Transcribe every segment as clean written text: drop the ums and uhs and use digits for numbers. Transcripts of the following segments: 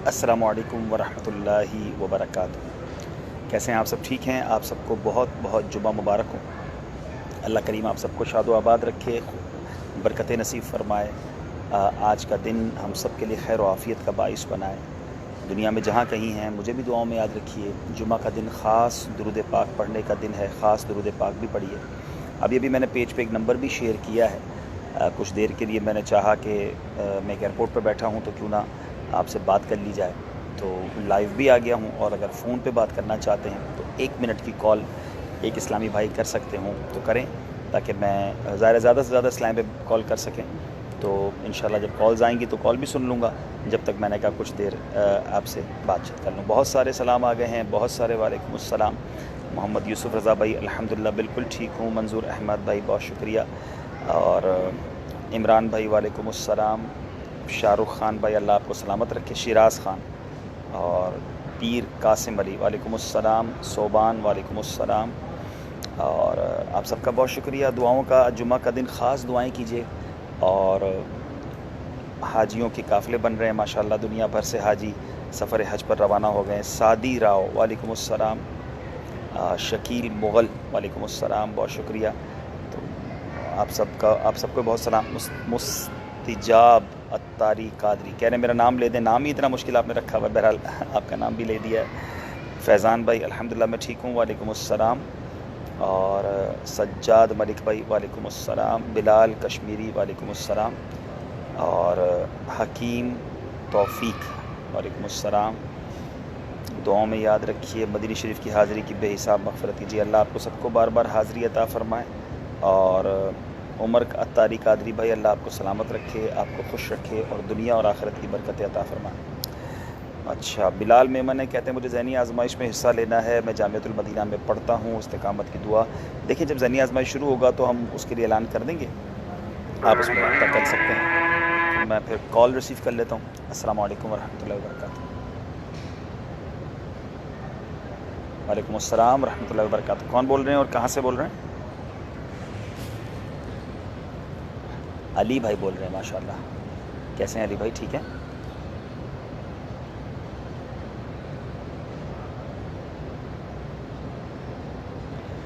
السلام علیکم ورحمۃ اللہ وبرکاتہ۔ کیسے ہیں آپ سب؟ ٹھیک ہیں؟ آپ سب کو بہت بہت جمعہ مبارک ہو۔ اللہ کریم آپ سب کو شاد و آباد رکھے، برکت نصیب فرمائے۔ آج کا دن ہم سب کے لیے خیر و عافیت کا باعث بنائے۔ دنیا میں جہاں کہیں ہیں مجھے بھی دعاؤں میں یاد رکھیے۔ جمعہ کا دن خاص درود پاک پڑھنے کا دن ہے، خاص درود پاک بھی پڑھیے۔ ابھی میں نے پیج پہ ایک نمبر بھی شیئر کیا ہے۔ کچھ دیر کے لیے میں نے چاہا کہ میں ایک ایئرپورٹ پہ بیٹھا ہوں تو کیوں نہ آپ سے بات کر لی جائے، تو لائیو بھی آ گیا ہوں، اور اگر فون پہ بات کرنا چاہتے ہیں تو 1 منٹ کی کال ایک اسلامی بھائی کر سکتے ہوں تو کریں، تاکہ میں زیادہ سے زیادہ اسلام پہ کال کر سکیں۔ تو انشاءاللہ جب کالز آئیں گی تو کال بھی سن لوں گا، جب تک میں نے کہا کچھ دیر آپ سے بات چیت کر لوں۔ بہت سارے سلام آ گئے ہیں، بہت سارے وعلیکم السلام۔ محمد یوسف رضا بھائی الحمدللہ بالکل ٹھیک ہوں۔ منظور احمد بھائی بہت شکریہ، اور عمران بھائی وعلیکم السلام۔ شاہ رخ خان بھائی اللہ آپ کو سلامت رکھے۔ شیراز خان اور پیر قاسم علی وعلیکم السلام۔ صوبان وعلیکم السلام، اور آپ سب کا بہت شکریہ دعاؤں کا۔ جمعہ کا دن خاص دعائیں کیجیے، اور حاجیوں کے قافلے بن رہے ہیں ماشاءاللہ، دنیا بھر سے حاجی سفر حج پر روانہ ہو گئے ہیں۔ سعدی راؤ وعلیکم السلام۔ شکیل مغل وعلیکم السلام، بہت شکریہ۔ تو آپ سب کو بہت سلام۔ مستجاب اتاری قادری کہہ رہے ہیں میرا نام لے دیں، نام ہی اتنا مشکل آپ نے رکھا ہوا ہے، بہرحال آپ کا نام بھی لے دیا ہے۔ فیضان بھائی الحمدللہ میں ٹھیک ہوں وعلیکم السلام، اور سجاد ملک بھائی وعلیکم السلام۔ بلال کشمیری وعلیکم السلام، اور حکیم توفیق وعلیکم السلام۔ دعاؤں میں یاد رکھیے، مدینہ شریف کی حاضری کی بے حساب مغفرت کیجیے۔ اللہ آپ کو سب کو بار بار حاضری عطا فرمائے، اور عمر اتاری قادری بھائی اللہ آپ کو سلامت رکھے، آپ کو خوش رکھے، اور دنیا اور آخرت کی برکت عطا فرمائے۔ اچھا، بلال میمن کہتے ہیں مجھے ذہنی آزمائش میں حصہ لینا ہے، میں جامعۃ المدینہ میں پڑھتا ہوں، استقامت کی دعا۔ دیکھیں جب ذہنی آزمائش شروع ہوگا تو ہم اس کے لیے اعلان کر دیں گے، آپ اس میں رابطہ کر سکتے ہیں۔ میں پھر کال ریسیو کر لیتا ہوں۔ السلام علیکم ورحمۃ اللہ وبرکاتہ۔ وعلیکم السلام ورحمۃ اللہ وبرکاتہ۔ کون بول رہے ہیں اور کہاں سے بول رہے ہیں؟ علی بھائی بول رہے ہیں، ماشاءاللہ۔ کیسے ہیں علی بھائی؟ ٹھیک ہے؟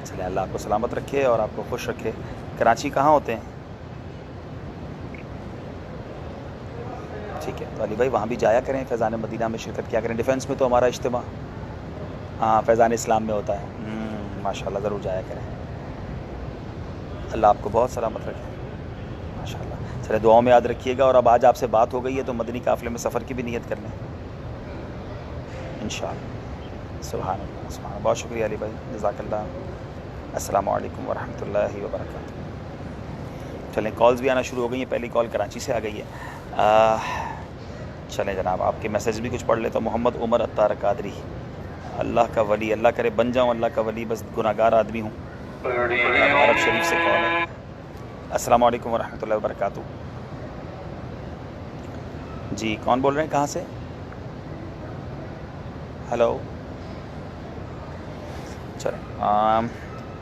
چلیں اللہ آپ کو سلامت رکھے اور آپ کو خوش رکھے۔ کراچی کہاں ہوتے ہیں؟ ٹھیک ہے، تو علی بھائی وہاں بھی جایا کریں، فیضان مدینہ میں شرکت کیا کریں۔ ڈیفینس میں تو ہمارا اجتماع ہاں فیضان اسلام میں ہوتا ہے، ماشاءاللہ ضرور جایا کریں۔ اللہ آپ کو بہت سلامت رکھے ماشاءاللہ۔ چلے دعاؤں میں یاد رکھیے گا، اور اب آج آپ سے بات ہو گئی ہے تو مدنی قافلے میں سفر کی بھی نیت کر لیں انشاءاللہ۔ سبحان اللہ سبحان اللہ، بہت شکریہ علی بھائی، جزاک اللہ۔ السلام علیکم ورحمۃ اللہ وبرکاتہ۔ چلیں کالز بھی آنا شروع ہو گئی ہیں، پہلی کال کراچی سے آ گئی ہے۔ چلیں جناب آپ کے میسیج بھی کچھ پڑھ لیتا ہوں۔ محمد عمر اتار قادری، اللہ کا ولی، اللہ کرے بن جاؤں اللہ کا ولی، بس گناہ گار آدمی ہوں۔ عرب شریف سے کال ہے۔ السلام علیکم ورحمۃ اللہ وبرکاتہ۔ جی کون بول رہے ہیں، کہاں سے؟ ہلو، چلیں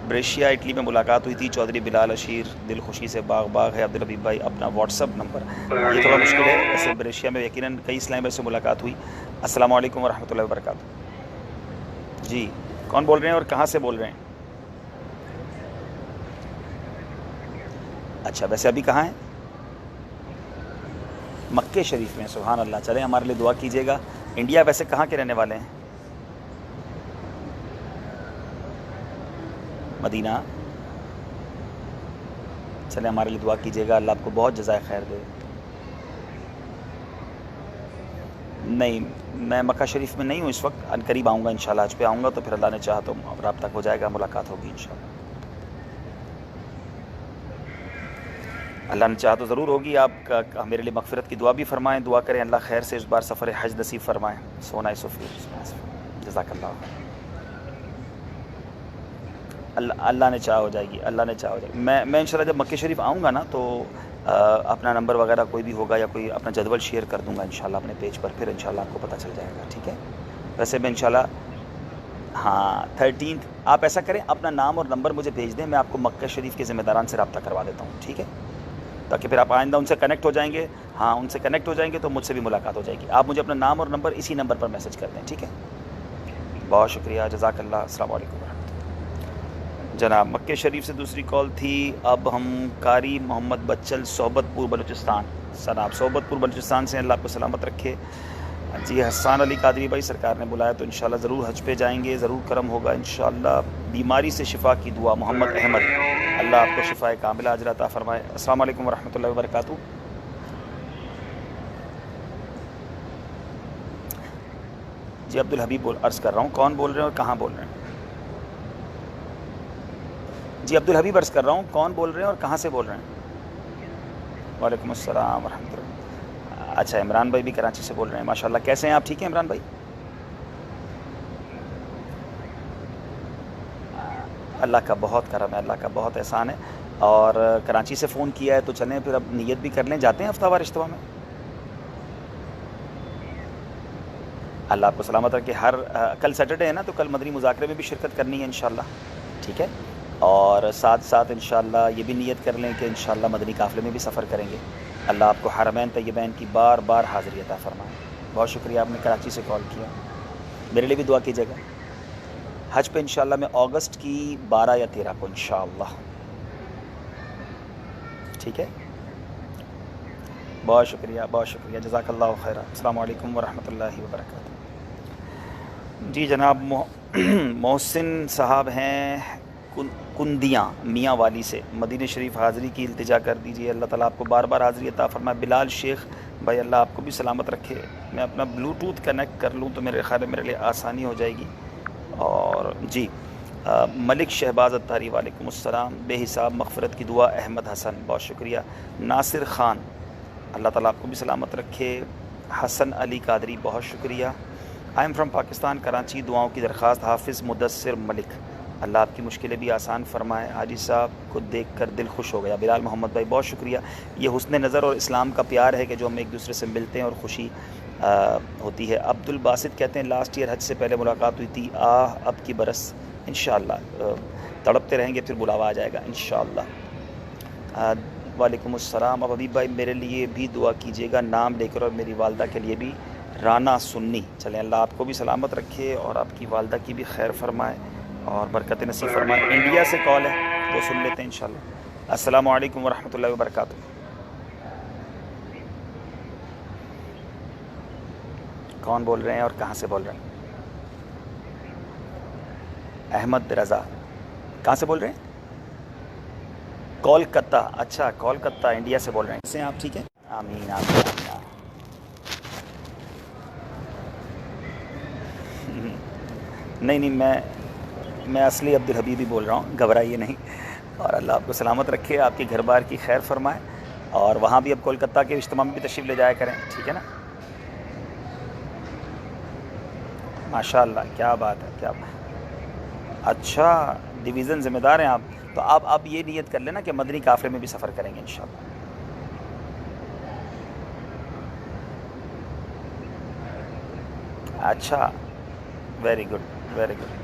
بریشیا اٹلی میں ملاقات ہوئی تھی، چودھری بلال اشیر، دل خوشی سے باغ باغ ہے۔ عبدالحبیب بھائی اپنا واٹس اپ نمبر، یہ تھوڑا مشکل ہے ایسے بریشیا میں یقیناً کئی اسلام سے ملاقات ہوئی۔ السلام علیکم ورحمۃ اللہ وبرکاتہ۔ جی کون بول رہے ہیں اور کہاں سے بول رہے ہیں؟ اچھا ویسے ابھی کہاں ہیں؟ مکے شریف میں، سبحان اللہ۔ چلیں ہمارے لیے دعا کیجیے گا۔ انڈیا ویسے کہاں کے رہنے والے ہیں؟ مدینہ۔ چلیں ہمارے لیے دعا کیجیے گا، اللہ آپ کو بہت جزائے خیر دے۔ نہیں میں مکہ شریف میں نہیں ہوں اس وقت، ان قریب آؤں گا انشاءاللہ، حج پہ آؤں گا تو پھر اللہ نے چاہا تو رابطہ ہو جائے گا، ملاقات ہوگی انشاءاللہ۔ اللہ نے چاہا تو ضرور ہوگی۔ آپ کا میرے لیے مغفرت کی دعا بھی فرمائیں، دعا کریں اللہ خیر سے اس بار سفر حج نصیب فرمائیں۔ سونا سفیر جزاک اللہ۔ اللہ نے چاہا ہو جائے گی، اللہ نے چاہا ہو جائے گی۔ میں انشاءاللہ جب مکہ شریف آؤں گا نا تو اپنا نمبر وغیرہ کوئی بھی ہوگا یا کوئی اپنا جدول شیئر کر دوں گا انشاءاللہ اپنے پیج پر، پھر انشاءاللہ آپ کو پتہ چل جائے گا، ٹھیک ہے؟ ویسے میں انشاءاللہ ہاں 13 آپ ایسا کریں اپنا نام اور نمبر مجھے بھیج دیں، میں آپ کو مکہ شریف کے ذمہ داران سے رابطہ کروا دیتا ہوں، ٹھیک ہے؟ تاکہ پھر آپ آئندہ ان سے کنیکٹ ہو جائیں گے. ہاں ان سے کنیکٹ ہو جائیں گے تو مجھ سے بھی ملاقات ہو جائے گی. آپ مجھے اپنا نام اور نمبر اسی نمبر پر میسج کر دیں, ٹھیک ہے؟ بہت شکریہ, جزاک اللہ. السلام علیکم ورحمۃ. جناب مکہ شریف سے دوسری کال تھی. اب ہم قاری محمد بچل, صحبت پور بلوچستان. جناب صحبت پور بلوچستان سے, اللہ آپ کو سلامت رکھے. جی حسان علی قادری بھائی, سرکار نے بلایا تو انشاءاللہ ضرور حج پہ جائیں گے, ضرور کرم ہوگا انشاءاللہ. بیماری سے شفا کی دعا, محمد احمد, اللہ آپ کو شفا کاملہ عاجلہ عطا فرمائے. السلام علیکم ورحمۃ اللہ وبرکاتہ. جی عبدالحبیب عرض کر رہا ہوں, کون بول رہے ہیں اور کہاں بول رہے ہیں؟ جی عبدالحبیب عرض کر رہا ہوں, کون بول رہے ہیں اور کہاں سے بول رہے ہیں؟ وعلیکم السلام ورحمۃ اللہ. اچھا عمران بھائی بھی کراچی سے بول رہے ہیں, ماشاءاللہ. کیسے ہیں آپ, ٹھیک ہیں عمران بھائی؟ اللہ کا بہت کرم ہے, اللہ کا بہت احسان ہے. اور کراچی سے فون کیا ہے تو چلیں پھر اب نیت بھی کر لیں. جاتے ہیں ہفتہ وار اجتماع میں؟ اللہ آپ کو سلامت رکھے. کل سیٹرڈے ہے نا, تو کل مدنی مذاکرے میں بھی شرکت کرنی ہے انشاءاللہ, ٹھیک ہے؟ اور ساتھ ساتھ انشاءاللہ یہ بھی نیت کر لیں کہ انشاءاللہ مدنی قافلے میں بھی سفر کریں گے. اللہ آپ کو حرمین طیبین کی بار بار حاضری عطا فرمائے. بہت شکریہ, آپ نے کراچی سے کال کیا. میرے لیے بھی دعا کیجیے گا. حج پہ انشاءاللہ میں اگست کی 12 یا 13 کو انشاءاللہ, ٹھیک ہے؟ بہت شکریہ, بہت شکریہ, جزاک اللہ خیر. السلام علیکم ورحمۃ اللہ وبرکاتہ. جی جناب محسن صاحب ہیں کندیاں میاں والی سے, مدینہ شریف حاضری کی التجا کر دیجیے. اللہ تعالیٰ آپ کو بار بار حاضری عطا فرمائے. بلال شیخ بھائی, اللہ آپ کو بھی سلامت رکھے. میں اپنا بلوٹوتھ کنیکٹ کر لوں تو میرے خیال ہے میرے لیے آسانی ہو جائے گی. اور جی ملک شہباز اتاری, وعلیکم السلام. بے حساب مغفرت کی دعا, احمد حسن, بہت شکریہ. ناصر خان, اللہ تعالیٰ آپ کو بھی سلامت رکھے. حسن علی قادری, بہت شکریہ. I am from Pakistan, Karachi, دعاؤں کی درخواست. حافظ مدثر ملک, اللہ آپ کی مشکلیں بھی آسان فرمائے. حاجی صاحب کو دیکھ کر دل خوش ہو گیا. بلال محمد بھائی, بہت شکریہ. یہ حسن نظر اور اسلام کا پیار ہے کہ جو ہم ایک دوسرے سے ملتے ہیں اور خوشی ہوتی ہے. عبد الباسط کہتے ہیں لاسٹ ایئر حج سے پہلے ملاقات ہوئی تھی, اب کی برس انشاءاللہ تڑپتے رہیں گے, پھر بلاوا آ جائے گا انشاءاللہ. وعلیکم السلام. اب حبیب بھائی میرے لیے بھی دعا کیجیے گا, نام لے کر, اور میری والدہ کے لیے بھی, رانا سنی. چلیں اللہ آپ کو بھی سلامت رکھے اور آپ کی والدہ کی بھی خیر فرمائے اور برکت نصیب فرمائے. انڈیا سے کال ہے, وہ سن لیتے ہیں انشاءاللہ. السلام علیکم ورحمۃ اللہ وبرکاتہ. کون بول رہے ہیں اور کہاں سے بول رہے ہیں؟ احمد رضا, کہاں سے بول رہے ہیں؟ کولکتہ. اچھا کولکتہ, انڈیا سے بول رہے ہیں. کیسے ہیں آپ, ٹھیک ہے؟ آمین آمین آمین. نہیں نہیں, میں اصلی عبدالحبیب ہی بول رہا ہوں, گھبرائیے نہیں. اور اللہ آپ کو سلامت رکھے, آپ کے گھر بار کی خیر فرمائے. اور وہاں بھی اب کولکتہ کے اجتماع میں بھی تشریف لے جایا کریں, ٹھیک ہے نا؟ ماشاء اللہ, کیا بات ہے, کیا بات. اچھا ڈویژن ذمہ دار ہیں آپ. تو آپ یہ نیت کر لینا کہ مدنی قافلے میں بھی سفر کریں گے انشاءاللہ. اچھا, ویری گڈ, ویری گڈ.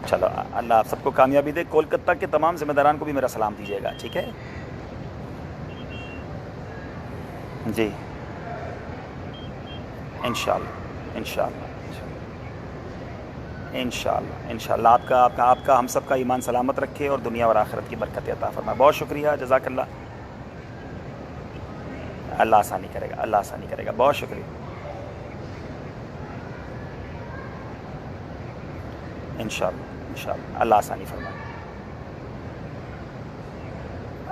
چلو اللہ آپ سب کو کامیابی دے. کولکتہ کے تمام ذمہ داران کو بھی میرا سلام دیجیے گا, ٹھیک ہے؟ جی انشاءاللہ انشاءاللہ انشاءاللہ انشاءاللہ. آپ کا ہم سب کا ایمان سلامت رکھے اور دنیا اور آخرت کی برکت عطا فرمائے. بہت شکریہ, جزاک اللہ. اللہ آسانی کرے گا, اللہ آسانی کرے گا. بہت شکریہ. انشاءاللہ انشاءاللہ, اللہ آسانی فرمائے,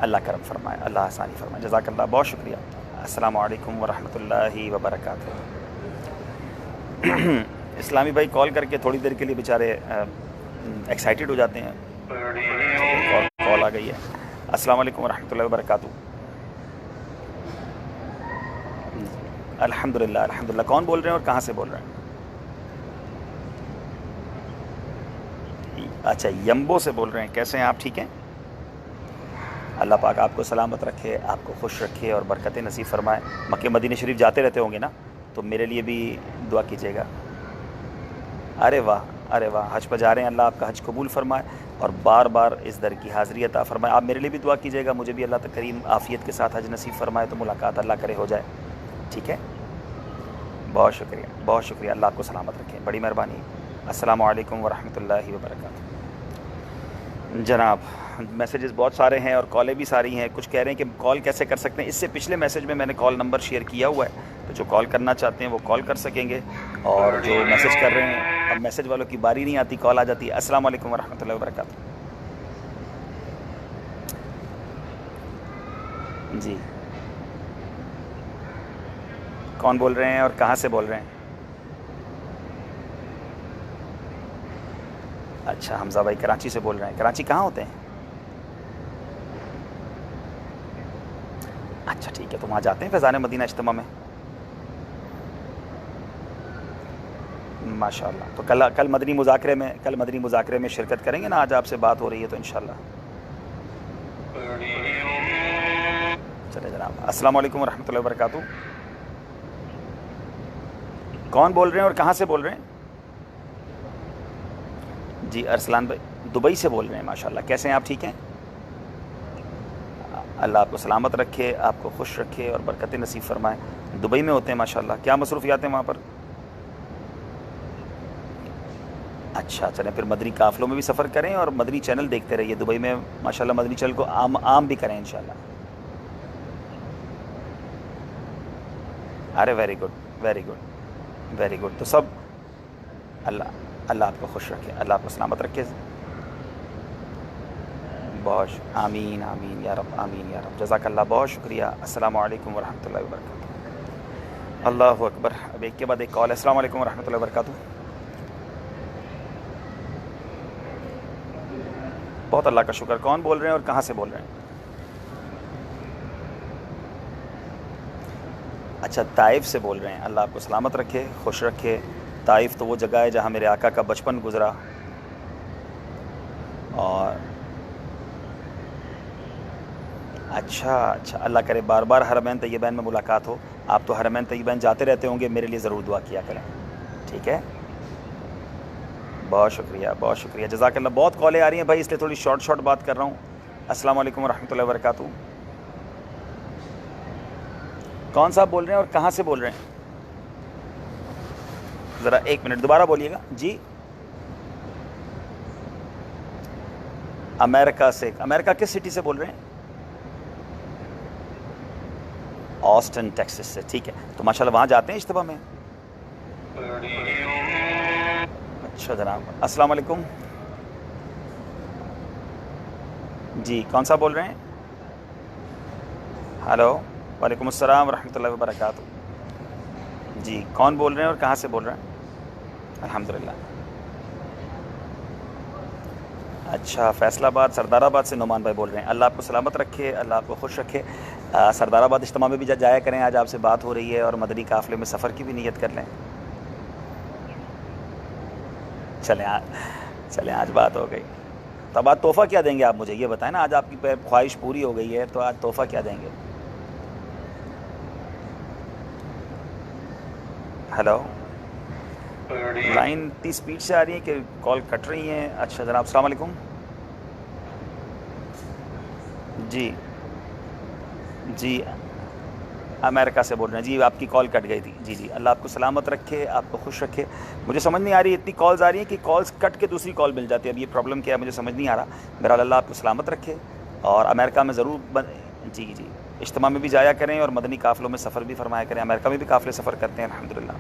اللہ کرم فرمائے, اللہ آسانی فرمائے. جزاک اللہ, بہت شکریہ. السلام علیکم ورحمۃ اللہ وبرکاتہ. اسلامی بھائی کال کر کے تھوڑی دیر کے لیے بیچارے ایکسائٹیڈ ہو جاتے ہیں. کال آ گئی ہے. السلام علیکم ورحمۃ اللہ وبرکاتہ. الحمدللہ الحمدللہ. کون بول رہے ہیں اور کہاں سے بول رہے ہیں؟ اچھا یمبو سے بول رہے ہیں. کیسے ہیں آپ, ٹھیک ہیں؟ اللہ پاک آپ کو سلامت رکھے, آپ کو خوش رکھے اور برکت نصیب فرمائے. مکہ مدینہ شریف جاتے رہتے ہوں گے نا, تو میرے لیے بھی دعا کیجیے گا. ارے واہ, ارے واہ، حج پہ جا رہے ہیں، اللہ آپ کا حج قبول فرمائے اور بار بار اس در کی حاضری عطا فرمائے. آپ میرے لیے بھی دعا کیجیے گا، مجھے بھی اللہ کریم عافیت کے ساتھ حج نصیب فرمائے، تو ملاقات اللہ کرے ہو جائے. ٹھیک ہے، بہت شکریہ، بہت شکریہ، اللہ آپ کو سلامت رکھے، بڑی مہربانی. السلام علیکم ورحمۃ اللہ وبرکاتہ. جناب میسیجز بہت سارے ہیں اور کالیں بھی ساری ہیں. کچھ کہہ رہے ہیں کہ کال کیسے کر سکتے ہیں. اس سے پچھلے میسیج میں نے کال نمبر شیئر کیا ہوا ہے، تو جو کال کرنا چاہتے ہیں وہ کال کر سکیں گے، اور جو میسیج کر رہے ہیں، اب میسیج والوں کی باری نہیں آتی، کال آ جاتی ہے. السلام علیکم ورحمۃ اللہ وبرکاتہ. جی کون بول رہے ہیں اور کہاں سے بول رہے ہیں؟ اچھا حمزہ بھائی کراچی سے بول رہے ہیں. کراچی کہاں ہوتے ہیں؟ اچھا ٹھیک ہے، تو وہاں جاتے ہیں فیضان مدینہ اجتماع میں؟ ماشاء اللہ. تو کل مدنی مذاکرے میں شرکت کریں گے نا؟ آج آپ سے بات ہو رہی ہے تو انشاءاللہ. چلے جناب، السلام علیکم ورحمۃ اللہ وبرکاتہ. کون بول رہے ہیں اور کہاں سے بول رہے ہیں؟ جی ارسلان بھائی دبئی سے بول رہے ہیں. ماشاء اللہ، کیسے ہیں آپ؟ ٹھیک ہیں؟ اللہ آپ کو سلامت رکھے، آپ کو خوش رکھے اور برکت نصیب فرمائے. دبئی میں ہوتے ہیں ماشاء اللہ. کیا مصروفیات ہیں وہاں پر؟ اچھا چلیں، پھر مدنی قافلوں میں بھی سفر کریں اور مدنی چینل دیکھتے رہیے دبئی میں. ماشاء اللہ مدنی چینل کو عام بھی کریں انشاءاللہ. ارے very good, very good, very good. تو سب اللہ آپ کو خوش رکھے، اللہ آپ کو سلامت رکھے. بہت آمین آمین یا رب، آمین یا رب. جزاک اللہ، بہت شکریہ. السلام علیکم ورحمۃ اللہ وبرکاتہ. اللہ اکبر. اب ایک کے بعد ایک کال ہے. السلام علیکم ورحمۃ اللہ وبرکاتہ. بہت اللہ کا شکر. کون بول رہے ہیں اور کہاں سے بول رہے ہیں؟ اچھا طائف سے بول رہے ہیں. اللہ آپ کو سلامت رکھے، خوش رکھے. طائف تو وہ جگہ ہے جہاں میرے آقا کا بچپن گزرا. اور اچھا اللہ کرے بار بار حرمین طیبین میں ملاقات ہو. آپ تو حرمین طیبین جاتے رہتے ہوں گے، میرے لیے ضرور دعا کیا کریں. ٹھیک ہے، بہت شکریہ، بہت شکریہ، جزاک اللہ. بہت کالیں آ رہی ہیں بھائی، اس لیے تھوڑی شارٹ بات کر رہا ہوں. السلام علیکم ورحمۃ اللہ وبرکاتہ. کون صاحب بول رہے ہیں اور کہاں سے بول رہے ہیں؟ ذرا ایک منٹ دوبارہ بولیے گا. جی امریکہ سے. امریکہ کس سٹی سے بول رہے ہیں؟ آسٹن ٹیکسس سے. ٹھیک ہے، تو ماشاءاللہ وہاں جاتے ہیں اجتماع میں؟ اچھا جناب، السلام علیکم. جی کون صاحب بول رہے ہیں؟ ہلو، وعلیکم السلام ورحمۃ اللہ وبرکاتہ. جی کون بول رہے ہیں اور کہاں سے بول رہے ہیں؟ الحمدللہ. اچھا فیصل آباد، سردار آباد سے نعمان بھائی بول رہے ہیں. اللہ آپ کو سلامت رکھے، اللہ آپ کو خوش رکھے. سردار آباد اجتماع میں بھی جایا کریں، آج آپ سے بات ہو رہی ہے، اور مدنی قافلے میں سفر کی بھی نیت کر لیں. چلیں آج بات ہو گئی، تو اب آج تحفہ کیا دیں گے آپ مجھے یہ بتائیں نا. آج آپ کی خواہش پوری ہو گئی ہے، تو آج تحفہ کیا دیں گے؟ ہلو، لائن اتنی اسپیڈ سے آ رہی ہے کہ کال کٹ رہی ہیں. اچھا جناب، السلام علیکم. جی امریکہ سے بول رہے ہیں. جی آپ کی کال کٹ گئی تھی. جی اللہ آپ کو سلامت رکھے، آپ کو خوش رکھے. مجھے سمجھ نہیں آ رہی، اتنی کالز آ رہی ہیں کہ کالز کٹ کے دوسری کال مل جاتی ہے. اب یہ پرابلم کیا ہے مجھے سمجھ نہیں آ رہا. بہرحال اللہ آپ کو سلامت رکھے، اور امریکہ میں ضرور جی اجتماع میں بھی جایا کریں، اور مدنی قافلوں میں سفر بھی فرمایا کریں. امریکہ میں بھی قافلے سفر کرتے ہیں الحمدللہ.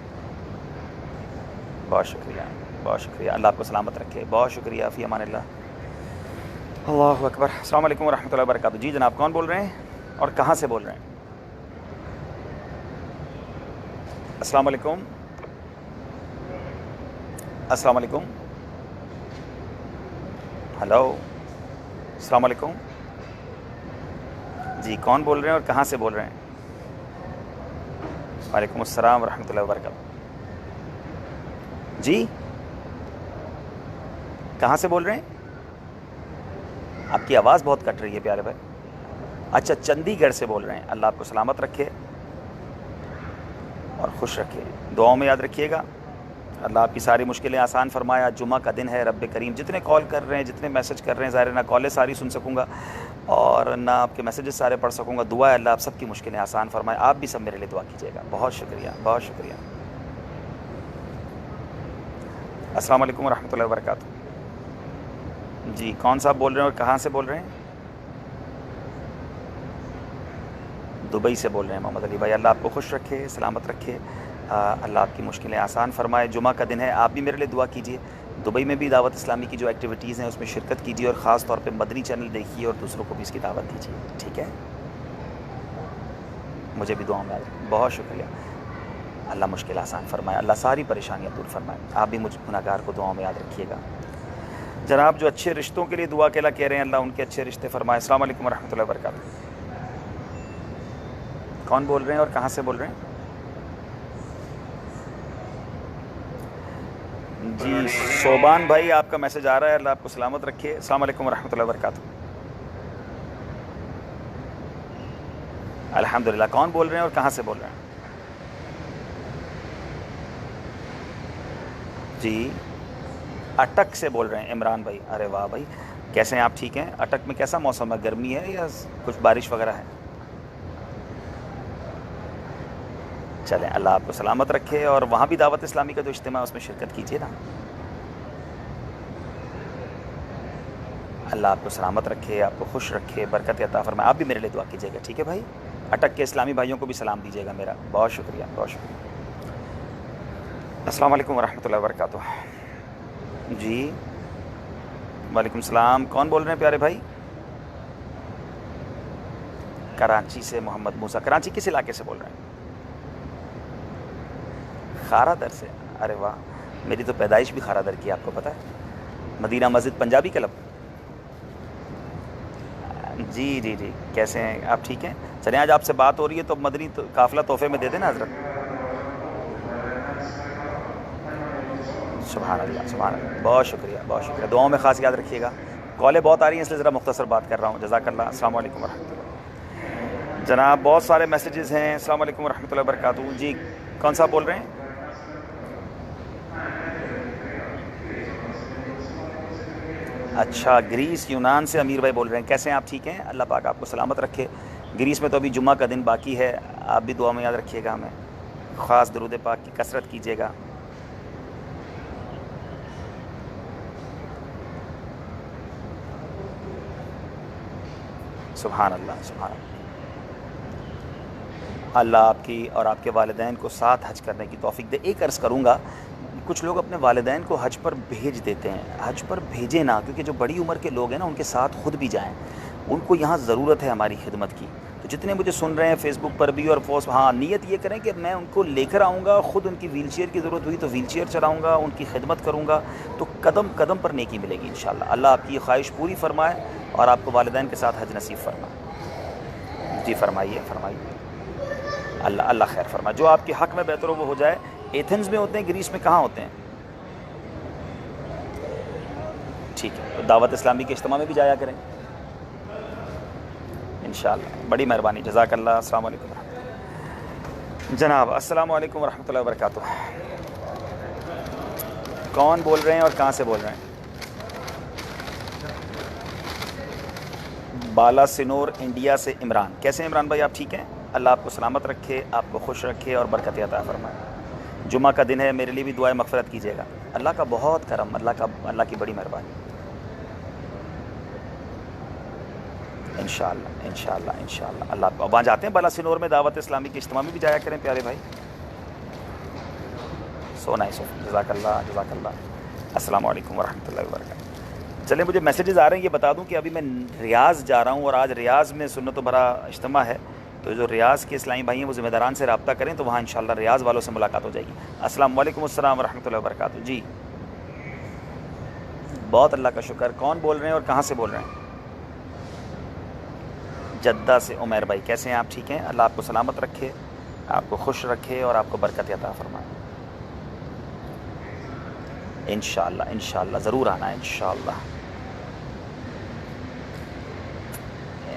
بہت شکریہ، بہت شکریہ. اللہ آپ کو سلامت رکھے. بہت شکریہ. فی امان اللہ. اللہ اکبر. السلام علیکم ورحمۃ اللہ وبرکاتہ. جی جناب کون بول رہے ہیں اور کہاں سے بول رہے ہیں؟ السلام علیکم. السلام علیکم. ہلو، السلام علیکم. جی کون بول رہے ہیں اور کہاں سے بول رہے ہیں؟ وعلیکم السلام ورحمۃ اللہ وبرکاتہ. جی کہاں سے بول رہے ہیں؟ آپ کی آواز بہت کٹ رہی ہے پیارے بھائی. اچھا چندی گڑھ سے بول رہے ہیں. اللہ آپ کو سلامت رکھے اور خوش رکھے. دعاؤں میں یاد رکھیے گا. اللہ آپ کی ساری مشکلیں آسان فرمائے. آج جمعہ کا دن ہے. رب کریم جتنے کال کر رہے ہیں, جتنے میسج کر رہے ہیں, ظاہر نہ کالیں ساری سن سکوں گا اور نہ آپ کے میسیجز سارے پڑھ سکوں گا. دعا ہے اللہ آپ سب کی مشکلیں آسان فرمائے. آپ بھی سب میرے لیے دعا کیجیے گا. بہت شکریہ, بہت شکریہ. السلام علیکم ورحمۃ اللہ وبرکاتہ. جی کون صاحب بول رہے ہیں اور کہاں سے بول رہے ہیں؟ دبئی سے بول رہے ہیں محمد علی بھائی. اللہ آپ کو خوش رکھے, سلامت رکھے, اللہ آپ کی مشکلیں آسان فرمائے. جمعہ کا دن ہے, آپ بھی میرے لیے دعا کیجیے. دبئی میں بھی دعوت اسلامی کی جو ایکٹیویٹیز ہیں اس میں شرکت کیجیے اور خاص طور پہ مدنی چینل دیکھیے اور دوسروں کو بھی اس کی دعوت دیجیے. ٹھیک ہے, مجھے بھی دعاؤں میں یاد رکھیں. بہت شکریہ. اللہ مشکل آسان فرمائے, اللہ ساری پریشانیاں دور فرمائے. آپ بھی مجھ گناہگار کو دعاؤں میں یاد رکھیے گا. جناب جو اچھے رشتوں کے لیے دعا کے اللہ کہہ رہے ہیں, اللہ ان کے اچھے رشتے فرمائے. السلام علیکم ورحمۃ اللہ وبرکاتہ. کون بول رہے ہیں اور کہاں سے بول رہے ہیں؟ جی صوبان بھائی آپ کا میسج آ رہا ہے, اللہ آپ کو سلامت رکھے. السلام علیکم ورحمۃ اللہ وبرکاتہ. الحمدللہ. کون بول رہے ہیں اور کہاں سے بول رہے ہیں؟ جی اٹک سے بول رہے ہیں عمران بھائی. ارے واہ بھائی, کیسے ہیں آپ؟ ٹھیک ہیں؟ اٹک میں کیسا موسم ہے, گرمی ہے یا کچھ بارش وغیرہ ہے؟ چلیں اللہ آپ کو سلامت رکھے. اور وہاں بھی دعوت اسلامی کا جو اجتماع ہے اس میں شرکت کیجیے نا. اللہ آپ کو سلامت رکھے, آپ کو خوش رکھے, برکت عطا فرمائے. آپ بھی میرے لیے دعا کیجیے گا. ٹھیک ہے بھائی, اٹک کے اسلامی بھائیوں کو بھی سلام دیجیے گا میرا. بہت شکریہ, بہت شکریہ. السلام علیکم ورحمۃ اللہ وبرکاتہ. جی وعلیکم السلام. کون بول رہے ہیں پیارے بھائی؟ کراچی سے محمد موسیٰ. کراچی کس علاقے سے بول رہے ہیں؟ خارا در سے. ارے واہ, میری تو پیدائش بھی خارا در کی, آپ کو پتہ ہے. مدینہ مسجد پنجابی کلب. جی جی جی, کیسے ہیں آپ؟ ٹھیک ہیں. چلیں آج آپ سے بات ہو رہی ہے تو مدنی قافلہ تحفے میں دے دیں نا حضرت. سبحان اللہ, سبحان اللہ. بہت شکریہ, بہت شکریہ. دعاؤں میں خاص یاد رکھیے گا. کالیں بہت آ رہی ہیں اس لیے ذرا مختصر بات کر رہا ہوں. جزاک اللہ. السلام علیکم ورحمۃ اللہ. جناب بہت سارے میسیجز ہیں. السلام علیکم ورحمۃ اللہ وبرکاتہ. جی کون صاحب بول رہے ہیں؟ اچھا گریس یونان سے امیر بھائی بول رہے ہیں. کیسے ہیں آپ؟ ٹھیک ہیں, اللہ پاک آپ کو سلامت رکھے. گریس میں تو ابھی جمعہ کا دن باقی ہے, آپ بھی دعا میں یاد رکھیے گا. ہمیں خاص درود پاک کی کثرت کیجیے گا. سبحان اللہ, سبحان اللہ. اللہ آپ کی اور آپ کے والدین کو ساتھ حج کرنے کی توفیق دے. ایک عرض کروں گا, کچھ لوگ اپنے والدین کو حج پر بھیج دیتے ہیں. حج پر بھیجیں نا, کیونکہ جو بڑی عمر کے لوگ ہیں نا ان کے ساتھ خود بھی جائیں. ان کو یہاں ضرورت ہے ہماری خدمت کی. تو جتنے مجھے سن رہے ہیں فیس بک پر بھی اور ہاں نیت یہ کریں کہ میں ان کو لے کر آؤں گا. خود ان کی ویل چیئر کی ضرورت ہوئی تو ویل چیئر چلاؤں گا, ان کی خدمت کروں گا, تو قدم قدم پر نیکی ملے گی انشاءاللہ. اللہ آپ کی یہ خواہش پوری فرمائے اور آپ کو والدین کے ساتھ حج نصیب فرمائے. جی فرمائیے, فرمائیے. اللہ اللہ خیر فرمائے. جو آپ کے حق میں بہتر ہو وہ ہو جائے. ایتھنز میں ہوتے ہیں, گریس میں کہاں ہوتے ہیں؟ ٹھیک ہے, تو دعوت اسلامی کے اجتماع میں بھی جایا کریں انشاءاللہ. بڑی مہربانی, جزاک اللہ. السلام علیکم ورحمۃ اللہ. جناب السلام علیکم ورحمۃ اللہ وبرکاتہ. کون بول رہے ہیں اور کہاں سے بول رہے ہیں؟ بالا سنور انڈیا سے عمران. کیسے ہیں عمران بھائی؟ آپ ٹھیک ہیں؟ اللہ آپ کو سلامت رکھے, آپ کو خوش رکھے اور برکت عطا فرمائے. جمعہ کا دن ہے, میرے لیے بھی دعائیں مغفرت کیجیے گا. اللہ کا بہت کرم, اللہ کی بڑی مہربانی. انشاءاللہ, انشاءاللہ, انشاءاللہ. اللہ آپ کو وہاں جاتے ہیں بالا سنور میں دعوت اسلامی کے اجتماع میں بھی جایا کریں پیارے بھائی. سو نائس, جزاک اللہ, جزاک اللہ. السلام علیکم ورحمۃ اللہ وبرکاتہ. چلیں مجھے میسیجز آ رہے ہیں, یہ بتا دوں کہ ابھی میں ریاض جا رہا ہوں اور آج ریاض میں سنت و بھرا اجتماع ہے. تو جو ریاض کے اسلامی بھائی ہیں وہ ذمہ داران سے رابطہ کریں تو وہاں انشاءاللہ ریاض والوں سے ملاقات ہو جائے گی. السلام علیکم. السلام ورحمۃ اللہ وبرکاتہ. جی بہت اللہ کا شکر. کون بول رہے ہیں اور کہاں سے بول رہے ہیں؟ جدہ سے عمیر بھائی. کیسے ہیں آپ؟ ٹھیک ہیں, اللہ آپ کو سلامت رکھے, آپ کو خوش رکھے اور آپ کو برکت عطا فرمائے. انشاءاللہ, انشاءاللہ ضرور آنا ہے انشاءاللہ.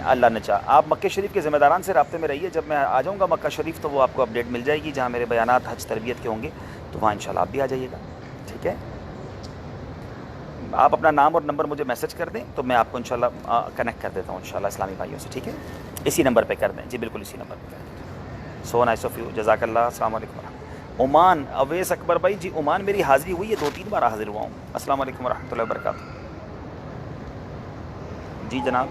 اللہ نے چاہا. آپ مکہ شریف کے ذمہ داران سے رابطے میں رہیے. جب میں آ جاؤں گا مکہ شریف تو وہ آپ کو اپڈیٹ مل جائے گی, جہاں میرے بیانات حج تربیت کے ہوں گے تو وہاں انشاءاللہ آپ بھی آ جائیے گا. ٹھیک ہے. آپ اپنا نام اور نمبر مجھے میسج کر دیں تو میں آپ کو انشاءاللہ کنیکٹ کر دیتا ہوں انشاءاللہ اسلامی بھائیوں سے. ٹھیک ہے, اسی نمبر پہ کر دیں. جی بالکل اسی نمبر پہ کر دیں. سو نائس آف یو, جزاک اللہ. السلام علیکم ورحمۃ. عمان اویس اکبر بھائی, جی عمان میری حاضری ہوئی ہے, 2-3 بار حاضر ہوا ہوں. السلام علیکم ورحمۃ اللہ وبرکاتہ. جی جناب,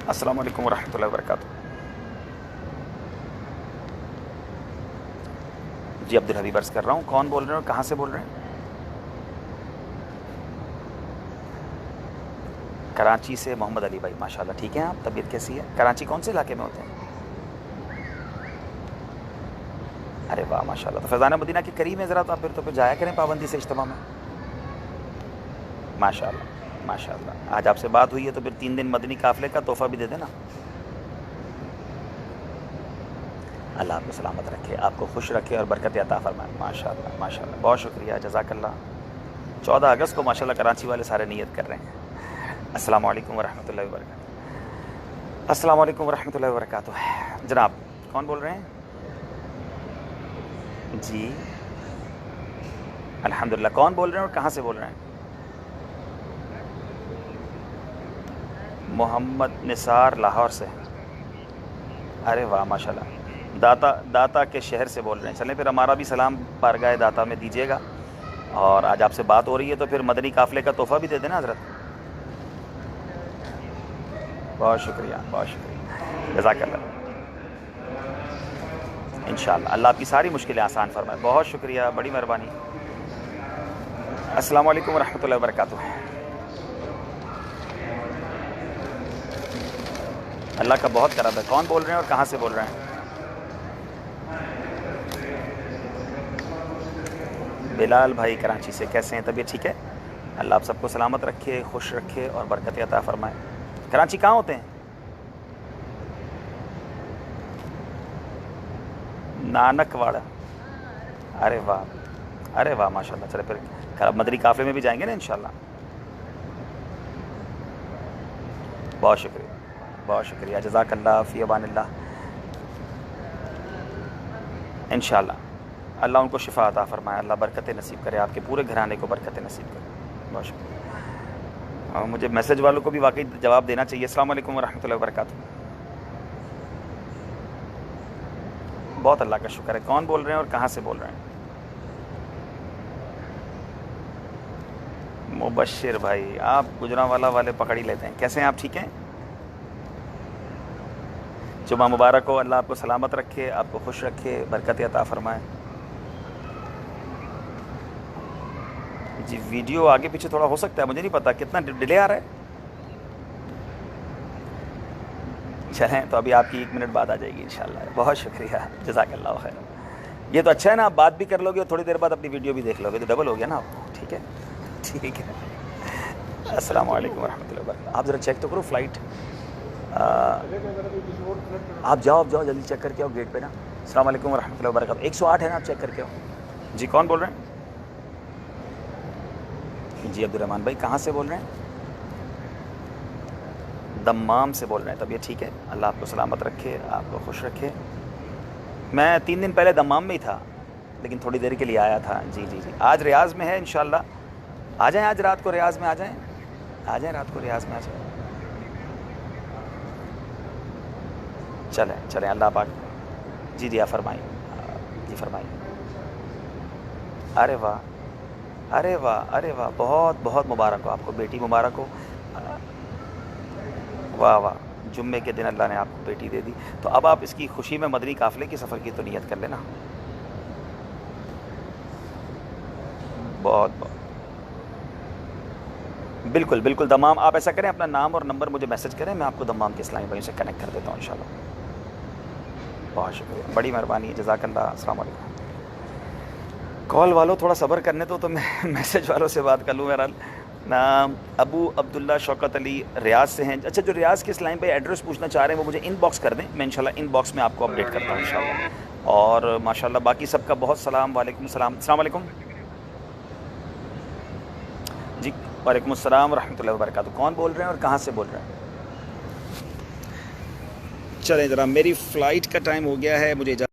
السلام علیکم ورحمۃ اللہ وبرکاتہ. جی عبدالحبیب عرض کر رہا ہوں, کون بول رہے ہیں اور کہاں سے بول رہے ہیں؟ کراچی سے محمد علی بھائی, ماشاءاللہ. ٹھیک ہے آپ, طبیعت کیسی ہے؟ کراچی کون سے علاقے میں ہوتے ہیں؟ ارے واہ ماشاءاللہ, تو فیضان مدینہ کے قریب ہے ذرا, تو آپ پھر جایا کریں پابندی سے اجتماع میں. ماشاءاللہ ماشاءاللہ. آج آپ سے بات ہوئی ہے تو پھر 3 دن مدنی قافلے کا تحفہ بھی دے دینا. اللہ آپ کو سلامت رکھے, آپ کو خوش رکھے اور برکت عطا فرمائے. ماشاءاللہ ماشاءاللہ, بہت شکریہ, جزاک اللہ. 14 اگست کو ماشاءاللہ کراچی والے سارے نیت کر رہے ہیں. السلام علیکم ورحمۃ اللہ وبرکاتہ. السلام علیکم ورحمۃ اللہ وبرکاتہ. جناب کون بول رہے ہیں؟ جی الحمدللہ. کون بول رہے ہیں اور کہاں سے بول رہے ہیں؟ محمد نثار لاہور سے. ارے واہ ماشاءاللہ, داتا کے شہر سے بول رہے ہیں. چلیں پھر ہمارا بھی سلام بارگاہ داتا میں دیجیے گا. اور آج آپ سے بات ہو رہی ہے تو پھر مدنی قافلے کا تحفہ بھی دے دینا حضرت. بہت شکریہ بہت شکریہ, جزاک اللہ. انشاءاللہ اللہ آپ کی ساری مشکلیں آسان فرمائے. بہت شکریہ, بڑی مہربانی. السلام علیکم ورحمۃ اللہ وبرکاتہ. اللہ کا بہت کرم ہے. کون بول رہے ہیں اور کہاں سے بول رہے ہیں؟ بلال بھائی کراچی سے, کیسے ہیں؟ طبیعت ٹھیک ہے؟ اللہ آپ سب کو سلامت رکھے, خوش رکھے اور برکت عطا فرمائے. کراچی کہاں ہوتے ہیں؟ نانک واڑہ. ارے واہ ارے واہ ماشاءاللہ. چلے پھر مدنی قافلے میں بھی جائیں گے نا انشاءاللہ. بہت شکریہ بہت شکریہ, جزاک اللہ, فی امان اللہ. انشاءاللہ اللہ ان کو شفا عطا فرمائے, اللہ برکت نصیب کرے, آپ کے پورے گھرانے کو برکت نصیب کرے. بہت شکریہ. اور مجھے میسج والوں کو بھی واقعی جواب دینا چاہیے. السلام علیکم ورحمۃ اللہ وبرکاتہ. بہت اللہ کا شکر ہے. کون بول رہے ہیں اور کہاں سے بول رہے ہیں؟ مبشر بھائی, آپ گجرانوالا والے پکڑ ہی لیتے ہیں. کیسے ہیں آپ؟ ٹھیک ہیں؟ جمعہ مبارک ہو, اللہ آپ کو سلامت رکھے, آپ کو خوش رکھے, برکت عطا فرمائے. جی ویڈیو آگے پیچھے تھوڑا ہو سکتا ہے, مجھے نہیں پتا کتنا ڈیلے آ رہا ہے. چلیں تو ابھی آپ کی 1 منٹ بعد آ جائے گی انشاءاللہ. بہت شکریہ, جزاک اللہ خیر. یہ تو اچھا ہے نا, آپ بات بھی کر لو گے اور تھوڑی دیر بعد اپنی ویڈیو بھی دیکھ لو گے, تو ڈبل ہو گیا نا آپ کو. ٹھیک ہے ٹھیک ہے. السلام علیکم ورحمۃ اللہ وبرکاتہ. آپ ذرا چیک تو کرو فلائٹ. آپ جاؤ جلدی چیک کر کے آؤ گیٹ پہ نا. السلام علیکم ورحمۃ اللہ وبرکاتہ. 108 ہے نا, آپ چیک کر کے آؤ. جی کون بول رہے ہیں؟ جی عبدالرحمٰن بھائی, کہاں سے بول رہے ہیں؟ دمام سے بول رہے ہیں. طبیعت ٹھیک ہے؟ اللہ آپ کو سلامت رکھے, آپ کو خوش رکھے. میں 3 دن پہلے دمام میں ہی تھا, لیکن تھوڑی دیر کے لیے آیا تھا. جی جی جی, آج ریاض میں ہے انشاءاللہ. آ جائیں آج رات کو ریاض میں, آ جائیں رات کو ریاض میں آ جائیں. چلیں اللہ پاک. جی جی آپ فرمائیں. جی فرمائیں. ارے واہ ارے واہ ارے واہ, بہت بہت مبارک ہو آپ کو, بیٹی مبارک ہو. واہ واہ, جمعے کے دن اللہ نے آپ کو بیٹی دے دی. تو اب آپ اس کی خوشی میں مدنی قافلے کی سفر کی تو نیت کر لینا. بہت بہت بالکل بالکل. دمام آپ ایسا کریں, اپنا نام اور نمبر مجھے میسج کریں, میں آپ کو دمام کے اسلامی بھائیوں سے کنیکٹ کر دیتا ہوں انشاءاللہ. بہت شکریہ, بڑی مہربانی, جزاک اللہ. السلام علیکم. کال والوں تھوڑا صبر کرنے تو میں میسج والوں سے بات کر لوں. میرا نام ابو عبداللہ شوکت علی ریاض سے ہیں. اچھا, جو ریاض کے اسلام بھائی ایڈریس پوچھنا چاہ رہے ہیں وہ مجھے ان باکس کر دیں, میں انشاءاللہ ان باکس میں آپ کو اپڈیٹ کرتا ہوں انشاءاللہ. اور ماشاءاللہ باقی سب کا بہت سلام. وعلیکم السلام. السلام علیکم. جی وعلیکم السلام ورحمۃ اللہ وبرکاتہ. کون بول رہے ہیں اور کہاں سے بول رہے ہیں؟ چلیں ذرا, میری فلائٹ کا ٹائم ہو گیا ہے, مجھے اجازت